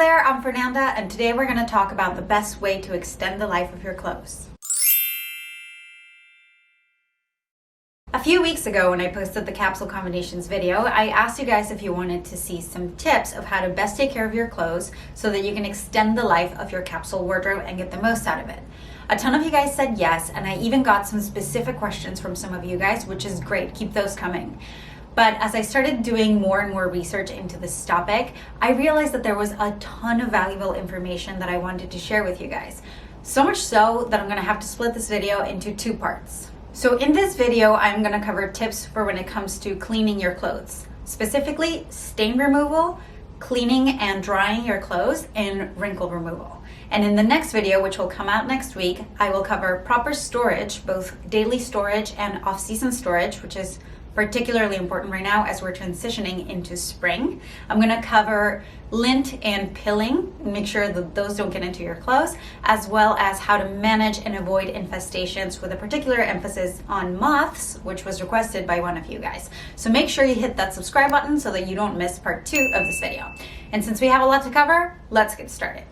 there, I'm Fernanda, and today we're going to talk about the best way to extend the life of your clothes. A few weeks ago when I posted the capsule combinations video, I asked you guys if you wanted to see some tips of how to best take care of your clothes so that you can extend the life of your capsule wardrobe and get the most out of it. A ton of you guys said yes, and I even got some specific questions from some of you guys, which is great. Keep those coming. But as I started doing more and more research into this topic, I realized that there was a ton of valuable information that I wanted to share with you guys. So much so that I'm gonna have to split this video into two parts. So in this video, I'm gonna cover tips for when it comes to cleaning your clothes, specifically stain removal, cleaning and drying your clothes, and wrinkle removal. And in the next video, which will come out next week, I will cover proper storage, both daily storage and off-season storage, which is particularly important right now as we're transitioning into spring. I'm gonna cover lint and pilling, make sure that those don't get into your clothes, as well as how to manage and avoid infestations with a particular emphasis on moths, which was requested by one of you guys. So make sure you hit that subscribe button so that you don't miss part 2 of this video. And since we have a lot to cover, let's get started.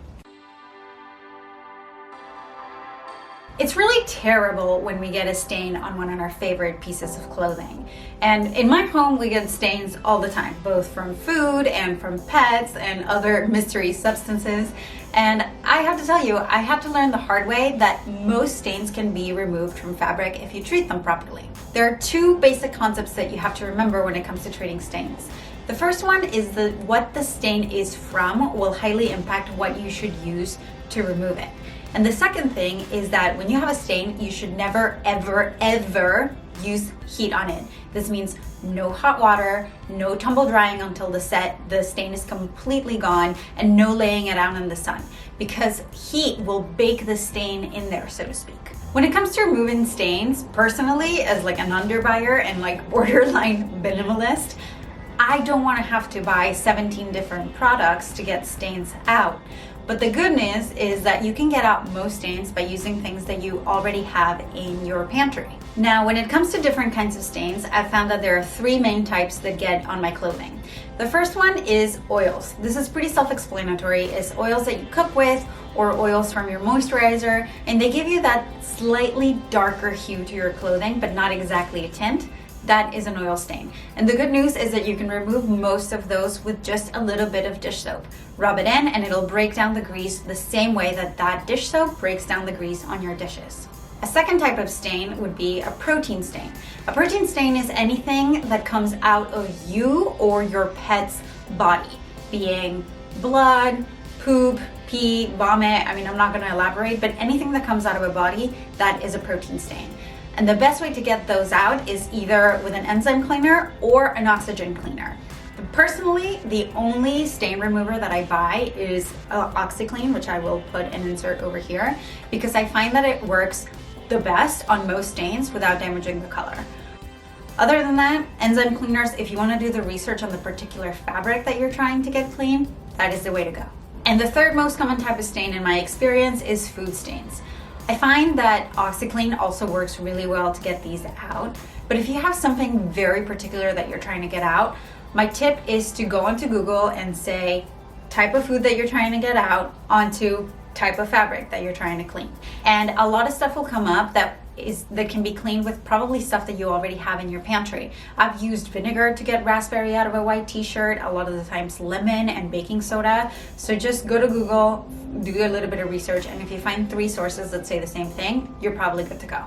It's really terrible when we get a stain on one of our favorite pieces of clothing. And in my home, we get stains all the time, both from food and from pets and other mystery substances. And I have to tell you, I had to learn the hard way that most stains can be removed from fabric if you treat them properly. There are two basic concepts that you have to remember when it comes to treating stains. The first one is that what the stain is from will highly impact what you should use to remove it. And the second thing is that when you have a stain, you should never, ever, ever use heat on it. This means no hot water, no tumble drying until the stain is completely gone, and no laying it out in the sun, because heat will bake the stain in there, so to speak. When it comes to removing stains, personally, as like an underbuyer and like borderline minimalist, I don't want to have to buy 17 different products to get stains out. But the good news is that you can get out most stains by using things that you already have in your pantry. Now, when it comes to different kinds of stains, I've found that there are 3 main types that get on my clothing. The first one is oils. This is pretty self-explanatory. It's oils that you cook with or oils from your moisturizer, and they give you that slightly darker hue to your clothing, but not exactly a tint. That is an oil stain. And the good news is that you can remove most of those with just a little bit of dish soap. Rub it in and it'll break down the grease the same way that that dish soap breaks down the grease on your dishes. A second type of stain would be a protein stain. A protein stain is anything that comes out of you or your pet's body, being blood, poop, pee, vomit. I mean, I'm not gonna elaborate, but anything that comes out of a body, that is a protein stain. And the best way to get those out is either with an enzyme cleaner or an oxygen cleaner. Personally, the only stain remover that I buy is OxiClean, which I will put an insert over here, because I find that it works the best on most stains without damaging the color. Other than that, enzyme cleaners, if you want to do the research on the particular fabric that you're trying to get clean, that is the way to go. And the third most common type of stain in my experience is food stains. I find that OxiClean also works really well to get these out, but if you have something very particular that you're trying to get out, my tip is to go onto Google and say type of food that you're trying to get out onto type of fabric that you're trying to clean. And a lot of stuff will come up that can be cleaned with probably stuff that you already have in your pantry. I've used vinegar to get raspberry out of a white t-shirt, a lot of the times lemon and baking soda. So just go to Google, do a little bit of research, and if you find 3 sources that say the same thing, you're probably good to go.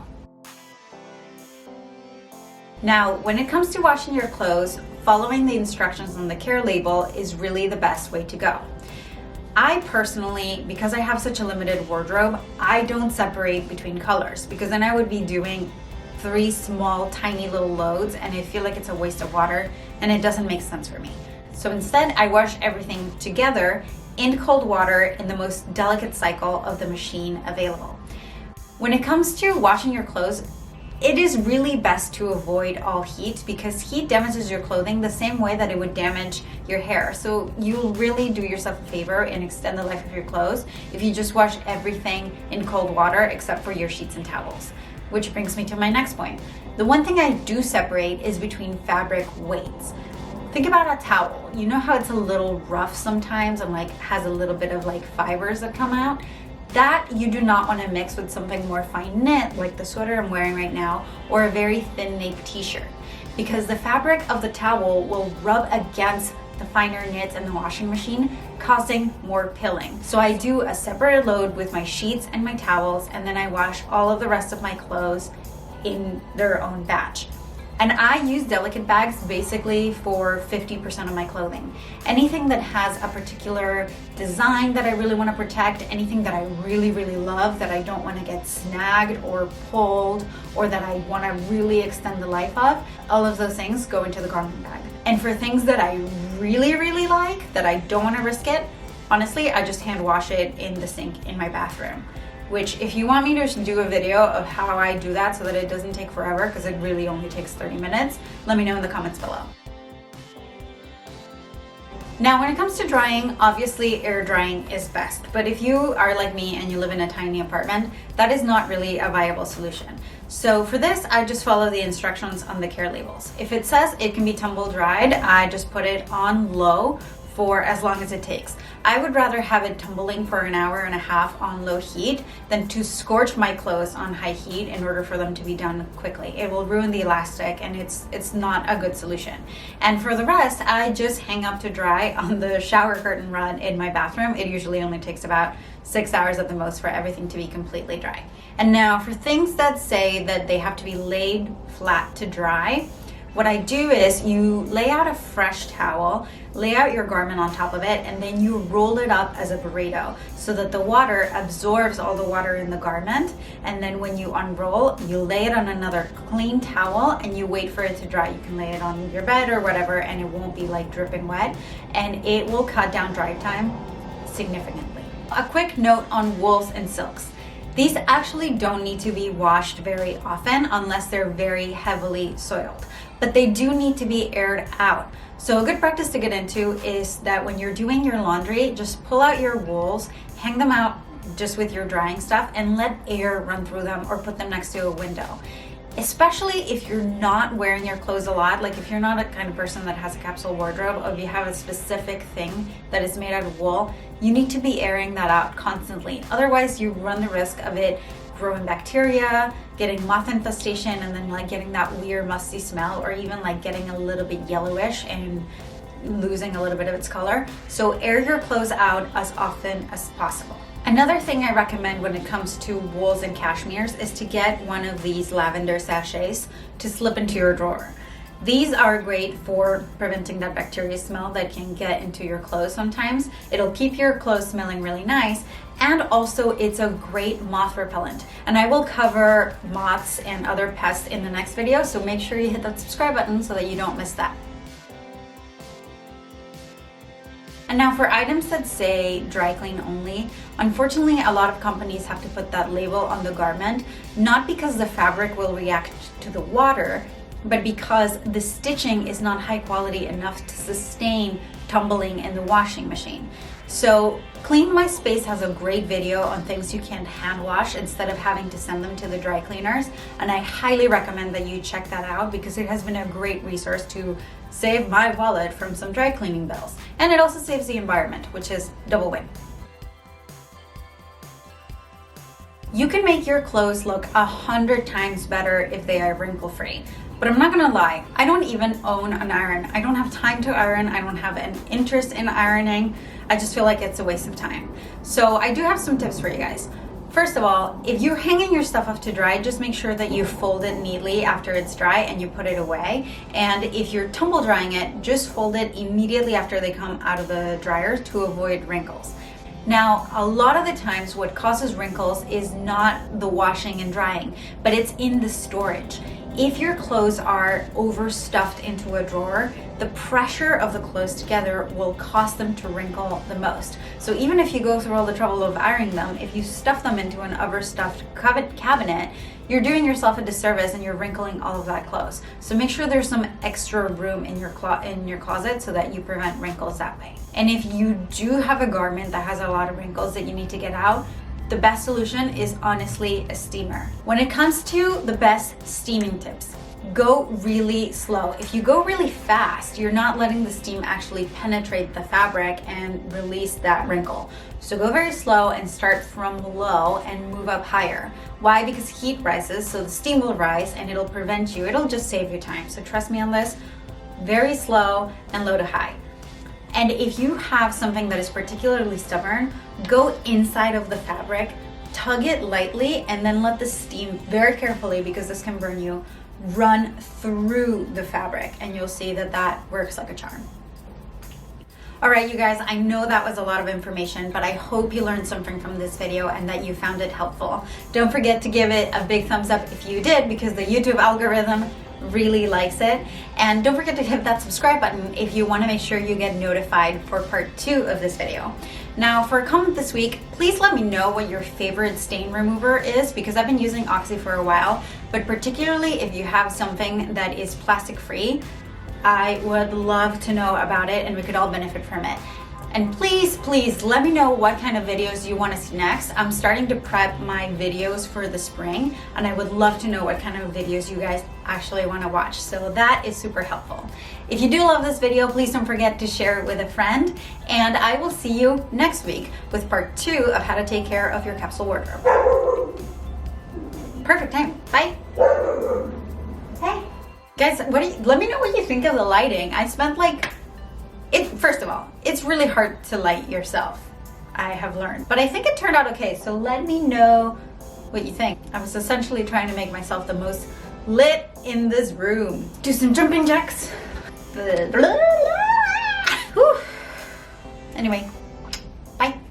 Now, when it comes to washing your clothes, following the instructions on the care label is really the best way to go. I personally, because I have such a limited wardrobe, I don't separate between colors, because then I would be doing 3 small, tiny little loads, and I feel like it's a waste of water, and it doesn't make sense for me. So instead, I wash everything together in cold water in the most delicate cycle of the machine available. When it comes to washing your clothes, it is really best to avoid all heat, because heat damages your clothing the same way that it would damage your hair. So you'll really do yourself a favor and extend the life of your clothes if you just wash everything in cold water except for your sheets and towels. Which brings me to my next point. The one thing I do separate is between fabric weights. Think about a towel. You know how it's a little rough sometimes and like has a little bit of like fibers that come out? That you do not want to mix with something more fine knit like the sweater I'm wearing right now, or a very thin nape t-shirt, because the fabric of the towel will rub against the finer knits in the washing machine, causing more pilling. So I do a separate load with my sheets and my towels, and then I wash all of the rest of my clothes in their own batch. And I use delicate bags basically for 50% of my clothing. Anything that has a particular design that I really want to protect, anything that I really, really love that I don't want to get snagged or pulled, or that I want to really extend the life of, all of those things go into the garment bag. And for things that I really, really like, that I don't want to risk it, honestly, I just hand wash it in the sink in my bathroom. Which, if you want me to do a video of how I do that so that it doesn't take forever, because it really only takes 30 minutes, let me know in the comments below. Now, when it comes to drying, obviously air drying is best. But if you are like me and you live in a tiny apartment, that is not really a viable solution. So for this, I just follow the instructions on the care labels. If it says it can be tumble dried, I just put it on low for as long as it takes. I would rather have it tumbling for an hour and a half on low heat than to scorch my clothes on high heat in order for them to be done quickly. It will ruin the elastic and it's not a good solution. And for the rest, I just hang up to dry on the shower curtain rod in my bathroom. It usually only takes about 6 hours at the most for everything to be completely dry. And now for things that say that they have to be laid flat to dry, what I do is you lay out a fresh towel, lay out your garment on top of it, and then you roll it up as a burrito so that the water absorbs all the water in the garment. And then when you unroll, you lay it on another clean towel and you wait for it to dry. You can lay it on your bed or whatever, and it won't be like dripping wet, and it will cut down dry time significantly. A quick note on wools and silks. These actually don't need to be washed very often unless they're very heavily soiled, but they do need to be aired out. So a good practice to get into is that when you're doing your laundry, just pull out your wools, hang them out just with your drying stuff, and let air run through them or put them next to a window. Especially if you're not wearing your clothes a lot, like if you're not a kind of person that has a capsule wardrobe, or if you have a specific thing that is made out of wool, you need to be airing that out constantly. Otherwise, you run the risk of it growing bacteria, getting moth infestation, and then like getting that weird musty smell, or even like getting a little bit yellowish and losing a little bit of its color. So air your clothes out as often as possible. Another thing I recommend when it comes to wools and cashmeres is to get one of these lavender sachets to slip into your drawer. These are great for preventing that bacteria smell that can get into your clothes sometimes. It'll keep your clothes smelling really nice, and also it's a great moth repellent. And I will cover moths and other pests in the next video, so make sure you hit that subscribe button so that you don't miss that. And now for items that say dry clean only, unfortunately a lot of companies have to put that label on the garment, not because the fabric will react to the water, but because the stitching is not high quality enough to sustain tumbling in the washing machine. So Clean My Space has a great video on things you can hand wash instead of having to send them to the dry cleaners, and I highly recommend that you check that out because it has been a great resource to save my wallet from some dry cleaning bills. And it also saves the environment, which is double win. You can make your clothes look 100 times better if they are wrinkle-free. But I'm not gonna lie, I don't even own an iron. I don't have time to iron. I don't have an interest in ironing. I just feel like it's a waste of time. So I do have some tips for you guys. First of all, if you're hanging your stuff up to dry, just make sure that you fold it neatly after it's dry and you put it away. And if you're tumble drying it, just fold it immediately after they come out of the dryer to avoid wrinkles. Now, a lot of the times what causes wrinkles is not the washing and drying, but it's in the storage. If your clothes are overstuffed into a drawer, the pressure of the clothes together will cause them to wrinkle the most. So even if you go through all the trouble of ironing them, if you stuff them into an overstuffed cabinet, you're doing yourself a disservice and you're wrinkling all of that clothes. So make sure there's some extra room in your closet so that you prevent wrinkles that way. And if you do have a garment that has a lot of wrinkles that you need to get out, the best solution is honestly a steamer. When it comes to the best steaming tips, go really slow. If you go really fast, you're not letting the steam actually penetrate the fabric and release that wrinkle. So go very slow and start from low and move up higher. Why? Because heat rises, so the steam will rise and it'll prevent you, it'll just save you time. So trust me on this, very slow and low to high. And if you have something that is particularly stubborn, go inside of the fabric, tug it lightly, and then let the steam very carefully, because this can burn you, run through the fabric, and you'll see that that works like a charm. All right, you guys, I know that was a lot of information, but I hope you learned something from this video and that you found it helpful. Don't forget to give it a big thumbs up if you did, because the YouTube algorithm really likes it. And don't forget to hit that subscribe button if you want to make sure you get notified for part 2 of this video. Now, for a comment this week, please let me know what your favorite stain remover is, because I've been using Oxy for a while, but particularly if you have something that is plastic free, I would love to know about it and we could all benefit from it. And please, please let me know what kind of videos you want to see next. I'm starting to prep my videos for the spring, and I would love to know what kind of videos you guys actually want to watch. So that is super helpful. If you do love this video, please don't forget to share it with a friend, and I will see you next week with part 2 of how to take care of your capsule wardrobe. Perfect time. Bye. Hey. Guys, let me know what you think of the lighting. I spent first of all, it's really hard to light yourself, I have learned. But I think it turned out okay, so let me know what you think. I was essentially trying to make myself the most lit in this room. Do some jumping jacks. Anyway.